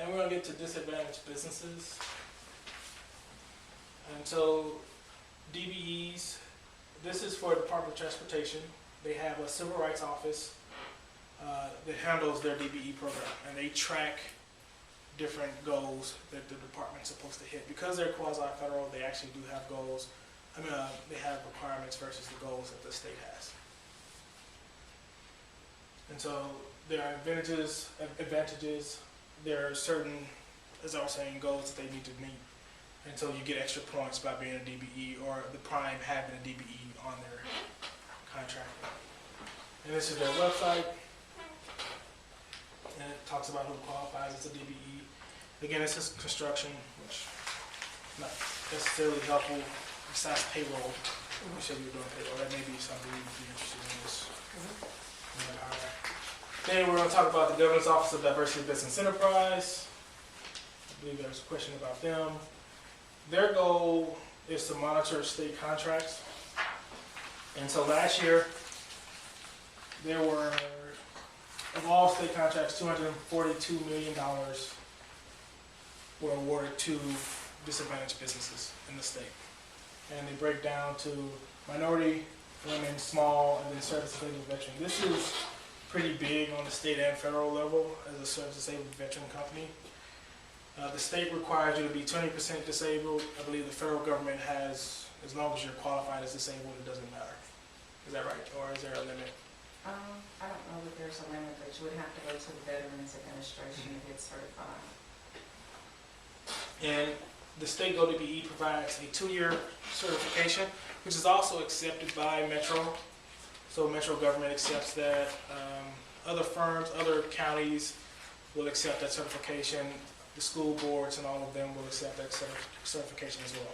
And we're going to get to disadvantaged businesses. And so DBEs, this is for Department of Transportation. They have a civil rights office that handles their DBE program, and they track different goals that the department's supposed to hit. Because they're quasi-federal, they actually do have goals. They have requirements versus the goals that the state has. And so there are advantages. There are certain, as I was saying, goals that they need to meet. And so you get extra points by being a DBE or the prime having a DBE on their contract. And this is their website. And it talks about who qualifies as a DBE. Again, this is construction, which is not necessarily helpful besides payroll. You said you were doing payroll. That may be something you'd be interested in this. Then we're going to talk about the Governor's Office of Diversity Business Enterprise. I believe there's a question about them. Their goal is to monitor state contracts. And so last year, there were, of all state contracts, $242 million were awarded to disadvantaged businesses in the state. And they break down to minority, women, small, and then service-disabled veteran. This is pretty big on the state and federal level as a service-disabled veteran company. The state requires you to be 20% disabled. I believe the federal government has, as long as you're qualified as disabled, it doesn't matter. Is that right? Or is there a limit? I don't know that there's a limit, but you would have to go to the Veterans Administration to get certified. And the state GoDBE provides a 2-year certification, which is also accepted by Metro. So Metro government accepts that. Other firms, other counties will accept that certification. The school boards and all of them will accept that certification as well.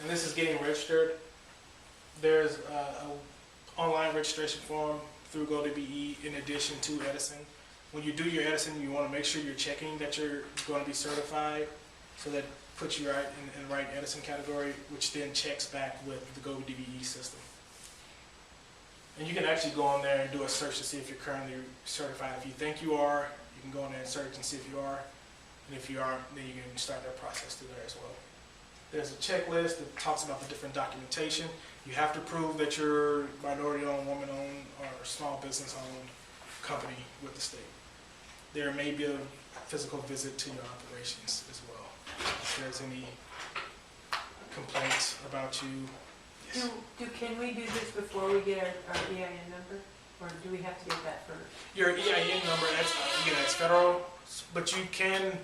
And this is getting registered. There's an online registration form through GoDBE in addition to Edison. When you do your Edison, you want to make sure you're checking that you're going to be certified, so that puts you right in the right Edison category, which then checks back with the GoDBE system. And you can actually go on there and do a search to see if you're currently certified. If you think you are, you can go in there and search and see if you are. And if you aren't, then you can start that process through there as well. There's a checklist that talks about the different documentation. You have to prove that you're minority-owned, woman-owned, or small business-owned company with the state. There may be a physical visit to your operations as well. If there's any complaints about you. Yes. Can we do this before we get our EIN number? Or do we have to get that first? Your EIN number, that's federal, but you can,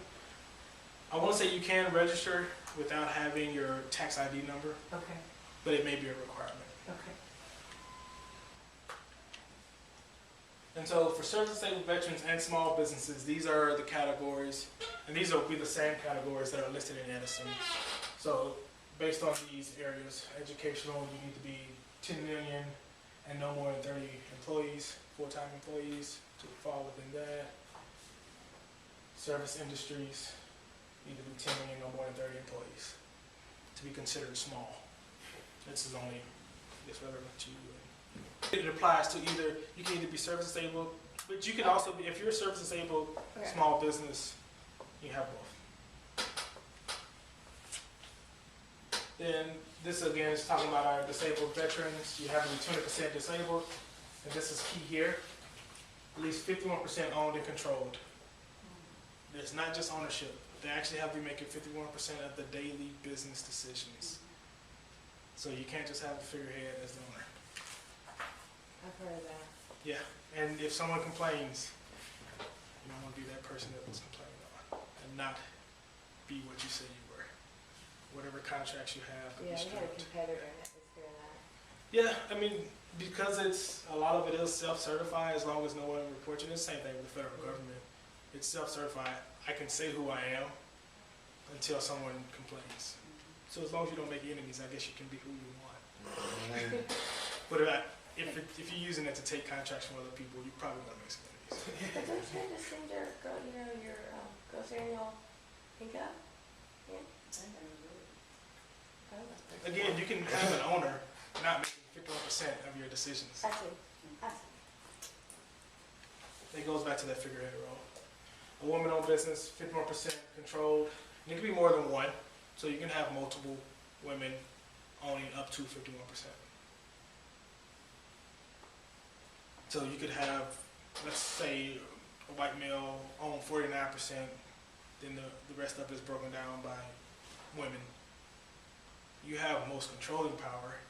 I want to say you can register without having your tax ID number, Okay, but it may be a requirement. okay. And so for service-disabled veterans and small businesses, these are the categories, and these will be the same categories that are listed in Edison. So based on these areas, educational, you need to be 10 million and no more than 30 employees, full-time employees to fall within that. Service industries need to be 10 million, no more than 30 employees to be considered small. This is only, relevant to you. It applies to either, you can either be service disabled, but you can also be, if you're a service disabled small business, you have both. Then this again is talking about our disabled veterans. You have to be 20% disabled, and this is key here. At least 51% owned and controlled. It's not just ownership. They actually have to be making 51% of the daily business decisions. So you can't just have the figurehead as the owner. I've heard of that. Yeah, and if someone complains, you don't want to be that person that was complaining on, and not be what you say you were. Whatever contracts you have. Yeah, we had a competitor that was doing that. Yeah, I mean, because it's a lot of it is self-certified, as long as no one reports you. It's the same thing with the federal government. It's self-certified. I can say who I am until someone complains. So as long as you don't make enemies, I guess you can be who you want. But if you're using it to take contracts from other people, you probably want to make some enemies. But don't you just send your gross annual income? Yeah. Again, you can have an owner not making 51% of your decisions. I see. It goes back to that figurehead role. a woman-owned business, 51% controlled. And it can be more than one, so you can have multiple women owning up to 51%. So you could have, let's say, a white male own 49%, then the rest of it is broken down by women. You have most controlling power,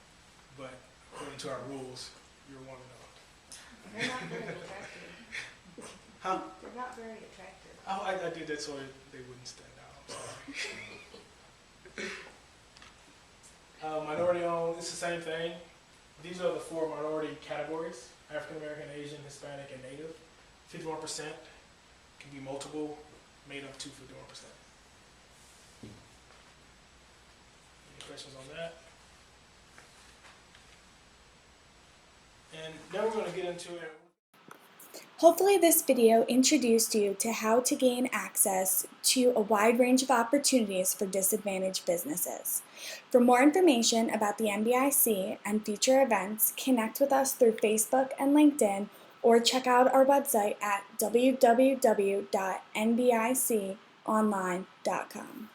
but according to our rules, you're woman-owned. They're not very attractive. Huh? They're not very attractive. Oh, I did that so they wouldn't stand out. I'm sorry. Minority-owned, it's the same thing. These are the 4 minority categories: African American, Asian, Hispanic, and Native. 51% can be multiple, made up to 51%. Any questions on that? And now we're going to get into it. Hopefully this video introduced you to how to gain access to a wide range of opportunities for disadvantaged businesses. For more information about the NBIC and future events, connect with us through Facebook and LinkedIn, or check out our website at www.nbiconline.com.